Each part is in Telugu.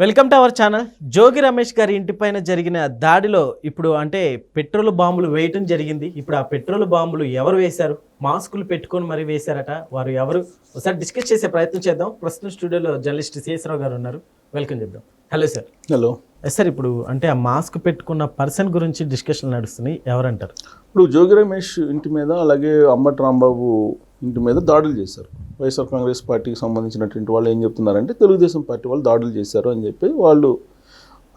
Welcome to our channel. Jogi Ramesh గారి ఇంటిపైన జరిగిన దాడిలో ఇప్పుడు అంటే పెట్రోల్ బాంబులు వేయటం జరిగింది. ఇప్పుడు ఆ పెట్రోల్ బాంబులు ఎవరు వేశారు, మాస్కులు పెట్టుకొని మరి వేశారట, వారు ఎవరు ఒకసారి డిస్కస్ చేసే ప్రయత్నం చేద్దాం. ప్రస్తుతం స్టూడియోలో జర్నలిస్ట్ సిఎస్రావు గారు ఉన్నారు, వెల్కమ్ చెప్దాం. Hello sir. హలో సార్, ఇప్పుడు అంటే ఆ మాస్క్ పెట్టుకున్న పర్సన్ గురించి డిస్కషన్ నడుస్తున్నాయి, ఎవరంటారు? ఇప్పుడు జోగి రమేష్ ఇంటి మీద అలాగే అంబటి రాంబాబు ఇంటి మీద దాడులు చేశారు. వైఎస్ఆర్ కాంగ్రెస్ పార్టీకి సంబంధించినటువంటి వాళ్ళు ఏం చెప్తున్నారంటే తెలుగుదేశం పార్టీ వాళ్ళు దాడులు చేశారు అని చెప్పి వాళ్ళు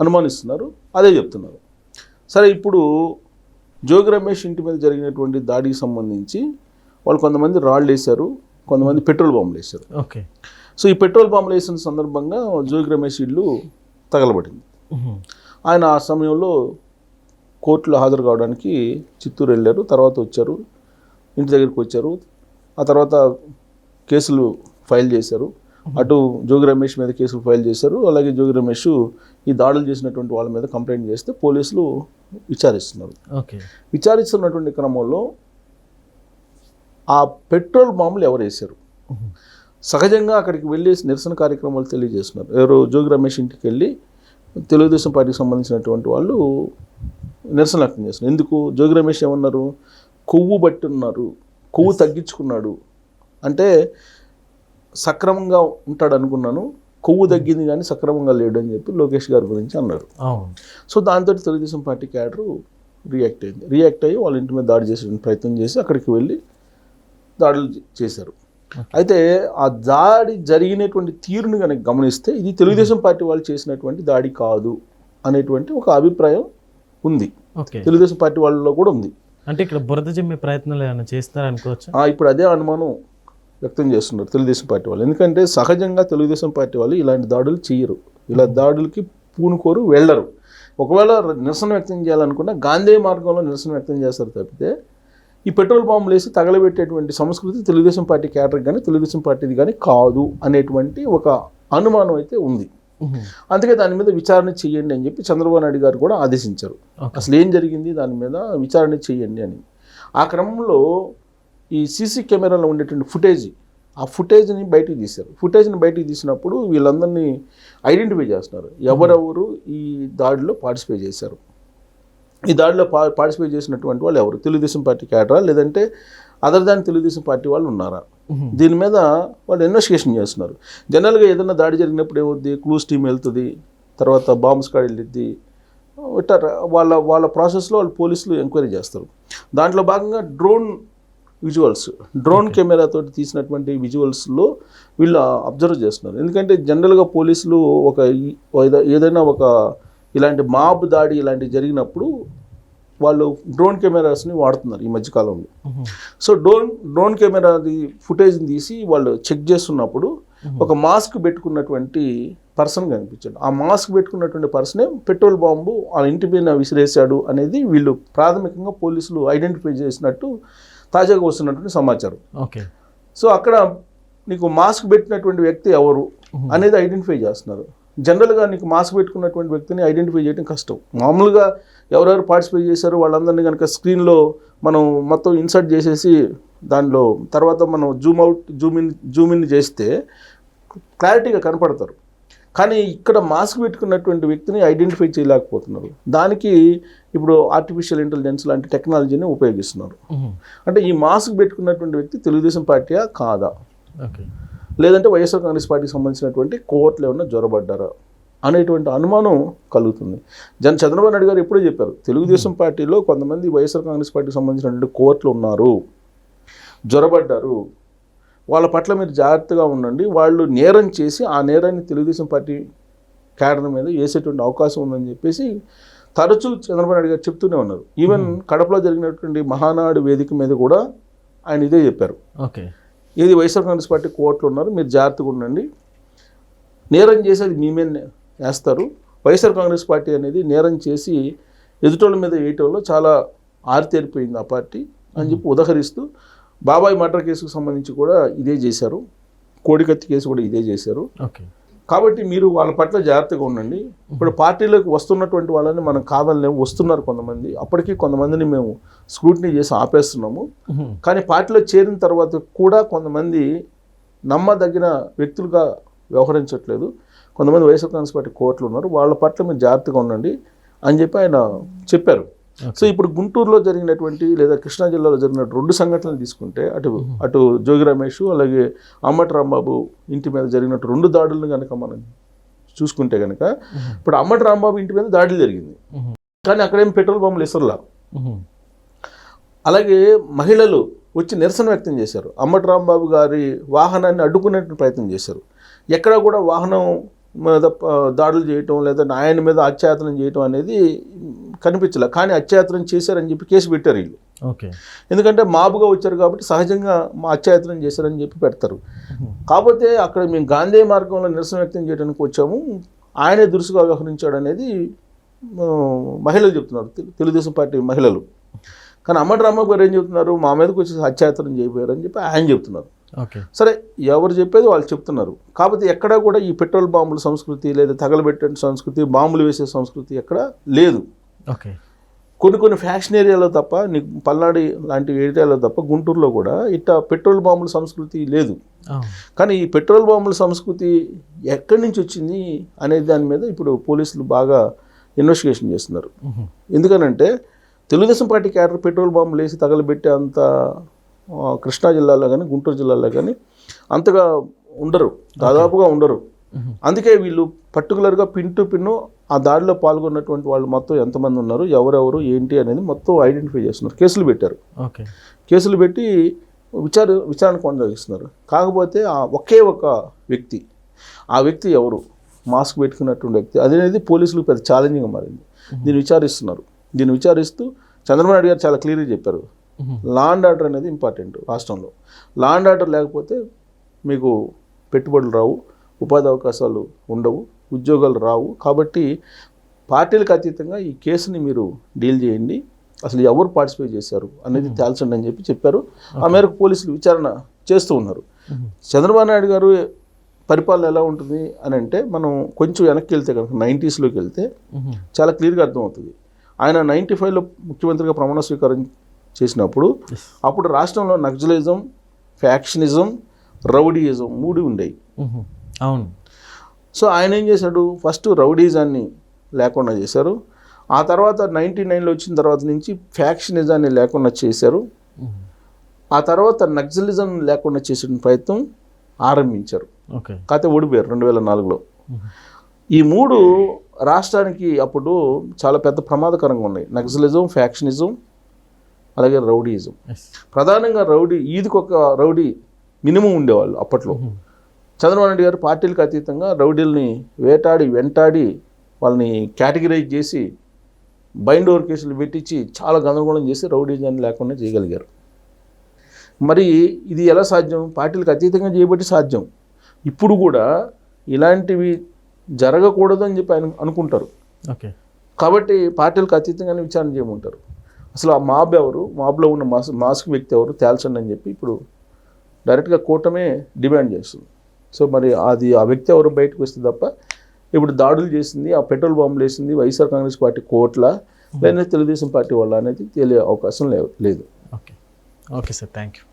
అనుమానిస్తున్నారు, అదే చెప్తున్నారు. సరే, ఇప్పుడు జోగి రమేష్ ఇంటి మీద జరిగినటువంటి దాడికి సంబంధించి వాళ్ళు కొంతమంది రాళ్ళు వేశారు, కొంతమంది పెట్రోల్ బాంబులు వేశారు. ఓకే. సో ఈ పెట్రోల్ బాంబులు వేసిన సందర్భంగా జోగి రమేష్ ఇల్లు తగలబడింది. ఆయన ఆ సమయంలో కోర్టులో హాజరు కావడానికి చిత్తూరు వెళ్ళారు, తర్వాత వచ్చారు, ఇంటి దగ్గరికి వచ్చారు. ఆ తర్వాత కేసులు ఫైల్ చేశారు. అటు జోగి రమేష్ మీద కేసులు ఫైల్ చేశారు, అలాగే జోగి రమేష్ ఈ దాడులు చేసినటువంటి వాళ్ళ మీద కంప్లైంట్ చేస్తే పోలీసులు విచారిస్తున్నారు. ఓకే. విచారిస్తున్నటువంటి క్రమంలో ఆ పెట్రోల్ బాంబులు ఎవరు వేశారు, సహజంగా అక్కడికి వెళ్ళి నిరసన కార్యక్రమాలు తెలియజేస్తున్నారు. ఎవరు జోగి రమేష్ ఇంటికి వెళ్ళి తెలుగుదేశం పార్టీకి సంబంధించినటువంటి వాళ్ళు నిరసన వ్యక్తం చేస్తున్నారు. ఎందుకు? జోగి రమేష్ ఏమన్నారు, కొవ్వు బట్టి ఉన్నారు, కొవ్వు తగ్గించుకున్నాడు అంటే సక్రమంగా ఉంటాడు అనుకున్నాను, కొవ్వు తగ్గింది కానీ సక్రమంగా లేడు అని చెప్పి లోకేష్ గారి గురించి అన్నారు. సో దాంతో తెలుగుదేశం పార్టీ క్యాడరు రియాక్ట్ అయ్యి వాళ్ళ ఇంటి మీద దాడి చేసే ప్రయత్నం చేసి అక్కడికి వెళ్ళి దాడులు చేశారు. అయితే ఆ దాడి జరిగినటువంటి తీరుని కనుక గమనిస్తే ఇది తెలుగుదేశం పార్టీ వాళ్ళు చేసినటువంటి దాడి కాదు అనేటువంటి ఒక అభిప్రాయం ఉంది, తెలుగుదేశం పార్టీ వాళ్ళలో కూడా ఉంది. అంటే ఇక్కడ బురద జమ్మే ప్రయత్నాలు ఏమైనా చేస్తారనుకోవచ్చు. ఇప్పుడు అదే అనుమానం వ్యక్తం చేస్తున్నారు తెలుగుదేశం పార్టీ వాళ్ళు. ఎందుకంటే సహజంగా తెలుగుదేశం పార్టీ వాళ్ళు ఇలాంటి దాడులు చేయరు, ఇలా దాడులకి పూనుకోరు, వెళ్ళరు. ఒకవేళ నిరసన వ్యక్తం చేయాలనుకున్నా గాంధీ మార్గంలో నిరసన వ్యక్తం చేస్తారు తప్పితే ఈ పెట్రోల్ బాంబులు వేసి తగలబెట్టేటువంటి సంస్కృతి తెలుగుదేశం పార్టీ క్యాడర్ కానీ తెలుగుదేశం పార్టీది కానీ కాదు అనేటువంటి ఒక అనుమానం అయితే ఉంది. అందుకే దాని మీద విచారణ చేయండి అని చెప్పి చంద్రబాబు నాయుడు గారు కూడా ఆదేశించారు. అసలు ఏం జరిగింది దాని మీద విచారణ చేయండి అని. ఆ క్రమంలో ఈ సీసీ కెమెరాలో ఉండేటువంటి ఆ ఫుటేజ్ని బయటికి తీశారు. ఫుటేజ్ని బయటికి తీసినప్పుడు వీళ్ళందరినీ ఐడెంటిఫై చేస్తున్నారు, ఎవరెవరు ఈ దాడిలో పార్టిసిపేట్ చేశారు. ఈ దాడిలో పార్టిసిపేట్ చేసినటువంటి వాళ్ళు ఎవరు, తెలుగుదేశం పార్టీ క్యాడరా లేదంటే అదర్ దాన్ తెలుగుదేశం పార్టీ వాళ్ళు ఉన్నారా, దీని మీద వాళ్ళు ఇన్వెస్టిగేషన్ చేస్తున్నారు. జనరల్గా ఏదైనా దాడి జరిగినప్పుడు ఏమవుద్ది, క్లూస్ టీమ్ వెళ్తుంది, తర్వాత బాంబ్ స్క్వాడ్ వెళ్ళిద్ది, ఇట్లా వాళ్ళ ప్రాసెస్లో వాళ్ళు పోలీసులు ఎంక్వైరీ చేస్తారు. దాంట్లో భాగంగా డ్రోన్ కెమెరాతో తీసినటువంటి విజువల్స్లో వీళ్ళు అబ్జర్వ్ చేస్తున్నారు. ఎందుకంటే జనరల్గా పోలీసులు ఏదైనా ఒక ఇలాంటి మాబ్ దాడి ఇలాంటివి జరిగినప్పుడు వాళ్ళు డ్రోన్ కెమెరాస్ని వాడుతున్నారు ఈ మధ్యకాలంలో. సో డ్రోన్ కెమెరాది ఫుటేజ్ని తీసి వాళ్ళు చెక్ చేస్తున్నప్పుడు ఒక మాస్క్ పెట్టుకున్నటువంటి పర్సన్ కనిపించాడు. ఆ మాస్క్ పెట్టుకున్నటువంటి పర్సనే పెట్రోల్ బాంబు ఆ ఇంటి మీద విసిరేశాడు అనేది వీళ్ళు ప్రాథమికంగా పోలీసులు ఐడెంటిఫై చేసినట్టు తాజాగా వస్తున్నటువంటి సమాచారం. ఓకే. సో అక్కడ నీకు మాస్క్ పెట్టినటువంటి వ్యక్తి ఎవరు అనేది ఐడెంటిఫై చేస్తున్నారు. జనరల్గా నీకు మాస్క్ పెట్టుకున్నటువంటి వ్యక్తిని ఐడెంటిఫై చేయడం కష్టం. మామూలుగా ఎవరెవరు పార్టిసిపేట్ చేశారో వాళ్ళందరినీ కనుక స్క్రీన్లో మనం మొత్తం ఇన్సర్ట్ చేసేసి దానిలో తర్వాత మనం జూమ్ ఇన్ చేస్తే క్లారిటీగా కనపడతారు. కానీ ఇక్కడ మాస్క్ పెట్టుకున్నటువంటి వ్యక్తిని ఐడెంటిఫై చేయలేకపోతున్నారు. దానికి ఇప్పుడు ఆర్టిఫిషియల్ ఇంటెలిజెన్స్ లాంటి టెక్నాలజీని ఉపయోగిస్తున్నారు. అంటే ఈ మాస్క్ పెట్టుకున్నటువంటి వ్యక్తి తెలుగుదేశం పార్టీయా కాదా, లేదంటే వైఎస్ఆర్ కాంగ్రెస్ పార్టీకి సంబంధించినటువంటి కోర్టులో ఏమన్నా జ్వరబడ్డారా అనేటువంటి అనుమానం కలుగుతుంది. చంద్రబాబు నాయుడు గారు ఎప్పుడూ చెప్పారు, తెలుగుదేశం పార్టీలో కొంతమంది వైఎస్ఆర్ కాంగ్రెస్ పార్టీకి సంబంధించినటువంటి కోర్టులు ఉన్నారు, జ్వరబడ్డారు, వాళ్ళ పట్ల మీరు జాగ్రత్తగా ఉండండి, వాళ్ళు నేరం చేసి ఆ నేరాన్ని తెలుగుదేశం పార్టీ క్యాడర్ మీద వేసేటువంటి అవకాశం ఉందని చెప్పేసి తరచూ చంద్రబాబు నాయుడు గారు చెప్తూనే ఉన్నారు. ఈవెన్ కడపలో జరిగినటువంటి మహానాడు వేదిక మీద కూడా ఆయన ఇదే చెప్పారు. ఓకే. ఏది వైఎస్ఆర్ కాంగ్రెస్ పార్టీ కోర్టులు ఉన్నారు, మీరు జాగ్రత్తగా ఉండండి, నేరం చేసేది మీ మీద వేస్తారు, వైఎస్ఆర్ కాంగ్రెస్ పార్టీ అనేది నేరం చేసి ఎదుటోళ్ళ మీద వేయటంలో చాలా ఆరితేరిపోయింది ఆ పార్టీ అని చెప్పి ఉదహరిస్తూ బాబాయ్ మర్డర్ కేసుకు సంబంధించి కూడా ఇదే చేశారు, కోడికత్తి కేసు కూడా ఇదే చేశారు. ఓకే. కాబట్టి మీరు వాళ్ళ పట్ల జాగ్రత్తగా ఉండండి. ఇప్పుడు పార్టీలోకి వస్తున్నటువంటి వాళ్ళని మనం కాదనలేము, వస్తున్నారు కొంతమంది, అప్పటికీ కొంతమందిని మేము స్క్రూటినీ చేసి ఆపేస్తున్నాము. కానీ పార్టీలో చేరిన తర్వాత కూడా కొంతమంది నమ్మదగిన వ్యక్తులుగా వ్యవహరించట్లేదు, కొంతమంది వైఎస్ఆర్ కాంగ్రెస్ పార్టీ కోర్టులు ఉన్నారు, వాళ్ళ పట్ల మీరు జాగ్రత్తగా ఉండండి అని చెప్పి ఆయన చెప్పారు. సో ఇప్పుడు గుంటూరులో జరిగినటువంటి లేదా కృష్ణా జిల్లాలో జరిగిన 2 సంఘటనలు తీసుకుంటే అటు జోగి రమేష్ అలాగే అమ్మటి రాంబాబు ఇంటి మీద జరిగిన 2 దాడులను కనుక మనం చూసుకుంటే కనుక ఇప్పుడు అమ్మటి రాంబాబు ఇంటి మీద దాడులు జరిగింది, కానీ అక్కడేం పెట్రోల్ బాంబులు ఇసరులా. అలాగే మహిళలు వచ్చి నిరసన వ్యక్తం చేశారు, అమ్మటి రాంబాబు గారి వాహనాన్ని అడ్డుకునేటువంటి ప్రయత్నం చేశారు. ఎక్కడా కూడా వాహనం మీద దాడులు చేయటం లేదా ఆయన మీద అత్యాచారం చేయటం అనేది కనిపించలే, కానీ అత్యాచారం చేశారని చెప్పి కేసు పెట్టారు వీళ్ళు. ఓకే, ఎందుకంటే మాబుగా వచ్చారు కాబట్టి సహజంగా మా అత్యాచారం చేశారని చెప్పి పెడతారు. కాకపోతే అక్కడ మేము గాంధీ మార్గంలో నిరసన వ్యక్తం చేయడానికి వచ్చాము, ఆయనే దురుసుగా వ్యవహరించాడు అనేది మహిళలు చెప్తున్నారు, తెలుగుదేశం పార్టీ మహిళలు. కానీ అమ్మటి రాంబాబు గారు ఏం చెప్తున్నారు, మా మీదకి వచ్చి అత్యాచారం చేయబోయారు అని చెప్పి ఆయన చెప్తున్నారు. సరే, ఎవరు చెప్పేది వాళ్ళు చెప్తున్నారు. కాకపోతే ఎక్కడా కూడా ఈ పెట్రోల్ బాంబుల సంస్కృతి లేదా తగలబెట్టే సంస్కృతి, బాంబులు వేసే సంస్కృతి ఎక్కడ లేదు. ఓకే, కొన్ని ఫ్యాక్షన్ ఏరియాలో తప్ప, నీకు పల్నాడు లాంటి ఏరియాలో తప్ప గుంటూరులో కూడా ఇట్లా పెట్రోల్ బాంబుల సంస్కృతి లేదు. కానీ ఈ పెట్రోల్ బాంబుల సంస్కృతి ఎక్కడి నుంచి వచ్చింది అనే దాని మీద ఇప్పుడు పోలీసులు బాగా ఇన్వెస్టిగేషన్ చేస్తున్నారు. ఎందుకనంటే తెలుగుదేశం పార్టీ క్యాడర్ పెట్రోల్ బాంబులు వేసి తగలబెట్టే అంత కృష్ణా జిల్లాలో కానీ గుంటూరు జిల్లాలో కానీ అంతగా ఉండరు, దాదాపుగా ఉండరు. అందుకే వీళ్ళు పర్టికులర్గా పిన్ టు పిన్ ఆ దాడిలో పాల్గొన్నటువంటి వాళ్ళు మొత్తం ఎంతమంది ఉన్నారు, ఎవరెవరు ఏంటి అనేది మొత్తం ఐడెంటిఫై చేస్తున్నారు. కేసులు పెట్టారు. కేసులు పెట్టి విచారణ కొనసాగిస్తున్నారు. కాకపోతే ఆ ఒకే ఒక వ్యక్తి, ఆ వ్యక్తి ఎవరు, మాస్క్ పెట్టుకున్నటువంటి వ్యక్తి అనేది పోలీసులకు పెద్ద ఛాలెంజింగ్గా మారింది. దీన్ని విచారిస్తున్నారు. దీన్ని విచారిస్తూ చంద్రబాబు నాయుడు గారు చాలా క్లియర్గా చెప్పారు, లా అండ్ ఆర్డర్ అనేది ఇంపార్టెంట్ రాష్ట్రంలో. లా అండ్ ఆర్డర్ లేకపోతే మీకు పెట్టుబడులు రావు, ఉపాధి అవకాశాలు ఉండవు, ఉద్యోగాలు రావు. కాబట్టి పార్టీలకు అతీతంగా ఈ కేసుని మీరు డీల్ చేయండి, అసలు ఎవరు పార్టిసిపేట్ చేశారు అనేది తేల్చండి అని చెప్పారు. ఆ మేరకు పోలీసులు విచారణ చేస్తూ ఉన్నారు. చంద్రబాబు నాయుడు గారు పరిపాలన ఎలా ఉంటుంది అని అంటే, మనం కొంచెం వెనక్కి వెళ్తే కనుక 90s వెళ్తే చాలా క్లియర్గా అర్థమవుతుంది. ఆయన 95లో ముఖ్యమంత్రిగా ప్రమాణ స్వీకారం చేసినప్పుడు అప్పుడు రాష్ట్రంలో నక్సలిజం, ఫ్యాక్షనిజం, రౌడీయిజం 3 ఉండేవి. అవును. సో ఆయన ఏం చేశాడు, ఫస్ట్ రౌడీజాన్ని లేకుండా చేశారు. ఆ తర్వాత 99లో వచ్చిన తర్వాత నుంచి ఫ్యాక్షనిజాన్ని లేకుండా చేశారు. ఆ తర్వాత నక్సలిజం లేకుండా చేసిన ప్రయత్నం ఆరంభించారు. కాకపోతే ఓడిపోయారు 2004లో. ఈ 3 రాష్ట్రానికి అప్పుడు చాలా పెద్ద ప్రమాదకరంగా ఉన్నాయి. నక్సలిజం, ఫ్యాక్షనిజం, అలాగే రౌడీయిజం. ప్రధానంగా ఈదికి ఒక రౌడీ మినిమం ఉండేవాళ్ళు అప్పట్లో. చంద్రబాబు నాయుడు గారు పార్టీలకు అతీతంగా రౌడీల్ని వెంటాడి వాళ్ళని కేటగిరైజ్ చేసి బైండ్ ఓవర్ కేసులు పెట్టించి చాలా గందరగోళం చేసి రౌడీజాన్ని లేకుండా చేయగలిగారు. మరి ఇది ఎలా సాధ్యం? పార్టీలకు అతీతంగా చేయబట్టి సాధ్యం. ఇప్పుడు కూడా ఇలాంటివి జరగకూడదు అని చెప్పి ఆయన అనుకుంటారు. కాబట్టి పార్టీలకు అతీతంగానే విచారణ చేయమంటారు. అసలు ఆ మాబ్ ఎవరు, మాబ్లో ఉన్న మాస్క్ వ్యక్తి ఎవరు తేల్చండి అని చెప్పి ఇప్పుడు డైరెక్ట్గా కూటమే డిమాండ్ చేస్తుంది. సో మరి ఆ వ్యక్తి ఎవరు బయటకు వస్తే తప్ప ఇప్పుడు దాడులు చేసింది, ఆ పెట్రోల్ బాంబులు వేసింది వైఎస్ఆర్ కాంగ్రెస్ పార్టీ కోట్ల లేదా తెలుగుదేశం పార్టీ వాళ్ళ అనేది తెలియ అవకాశం లేదు. Okay sir, thank you.